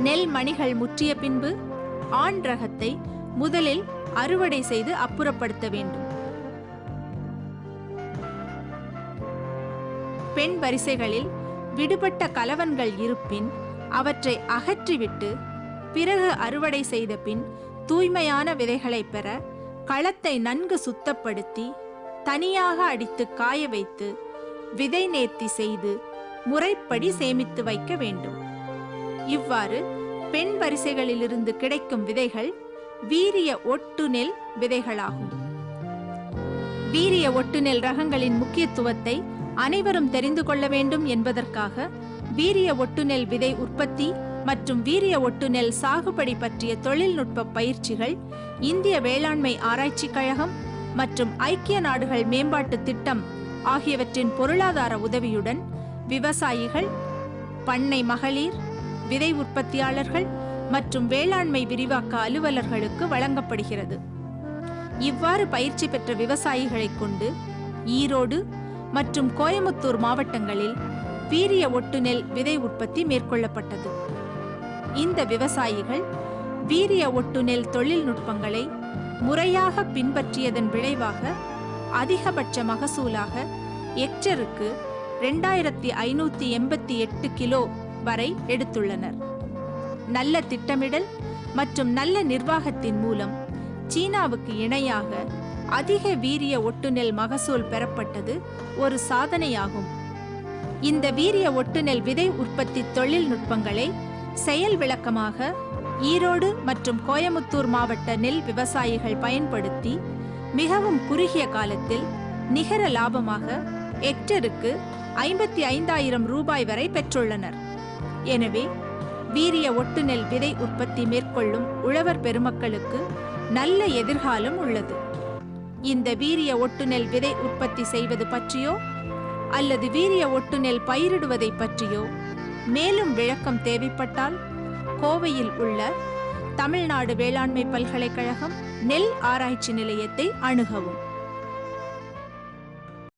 நெல் மணிகள் முற்றிய பின்பு ஆண் ரகத்தை முதலில் அறுவடை செய்து அப்புறப்படுத்த வேண்டும். பெண் வரிசைகளில் விடுபட்ட கலவன்கள் இருப்பின் அவற்றை அகற்றிவிட்டு பிறகு அறுவடை செய்த பின் தூய்மையான விதைகளை பெற களத்தை நன்கு சுத்தப்படுத்தி தனியாக அடித்து காய வைத்து விதை நேர்த்தி செய்து முறைப்படி சேமித்து வைக்க வேண்டும். இவ்வாறு பெண் வரிசைகளிலிருந்து கிடைக்கும் விதைகள் வீரிய ஒட்டு நெல் விதைகளாகும். வீரிய ஒட்டு நெல் ரகங்களின் முக்கியத்துவத்தை அனைவரும் தெரிந்து கொள்ள வேண்டும் என்பதற்காக வீரிய ஒட்டு நெல் விதை உற்பத்தி மற்றும் வீரிய ஒட்டு நெல் சாகுபடி பற்றிய தொழில்நுட்ப பயிற்சிகள் இந்திய வேளாண்மை ஆராய்ச்சி கழகம் மற்றும் ஐக்கிய நாடுகள் மேம்பாட்டு திட்டம் ஆகியவற்றின் பொருளாதார உதவியுடன் விவசாயிகள், பண்ணை மகளிர், விதை உற்பத்தியாளர்கள் மற்றும் வேளாண்மை விரிவாக்க அலுவலர்களுக்கு வழங்கப்படுகிறது. இவ்வாறு பயிற்சி பெற்ற விவசாயிகளை கொண்டு ஈரோடு மற்றும் கோயமுத்தூர் மாவட்டங்களில் வீரிய ஒட்டு நெல் விதை உற்பத்தி மேற்கொள்ளப்பட்டது. இந்த விவசாயிகள் வீரிய ஒட்டு நெல் தொழில்நுட்பங்களை முறையாக பின்பற்றியதன் விளைவாக அதிகபட்ச மகசூலாக ஹெக்டருக்கு 2588 கிலோ வரை எடுத்துள்ளனர். நல்ல திட்டமிடல் மற்றும் நல்ல நிர்வாகத்தின் மூலம் சீனாவுக்கு இணையாக அதிக வீரிய ஒட்டு நெல் மகசூல் பெறப்பட்டது ஒரு சாதனையாகும். இந்த வீரிய ஒட்டு நெல் விதை உற்பத்தி தொழில்நுட்பங்களை செயல் விளக்கமாக ஈரோடு மற்றும் கோயமுத்தூர் மாவட்ட நெல் விவசாயிகள் பயன்படுத்தி மிகவும் குறுகிய காலத்தில் நிகர லாபமாக ஹெக்டருக்கு 55,000 ரூபாய் வரை பெற்றுள்ளனர். எனவே வீரிய ஒட்டு நெல் விதை உற்பத்தி மேற்கொள்ளும் உழவர் பெருமக்களுக்கு நல்ல எதிர்காலம் உள்ளது. இந்த வீரிய ஒட்டு நெல் விதை உற்பத்தி செய்வது பற்றியோ அல்லது வீரிய ஒட்டு நெல் பயிரிடுவதை பற்றியோ மேலும் விளக்கம் தேவைப்பட்டால் கோவையில் உள்ள தமிழ்நாடு வேளாண்மை பல்கலைக்கழகம் நெல் ஆராய்ச்சி நிலையத்தை அணுகவும்.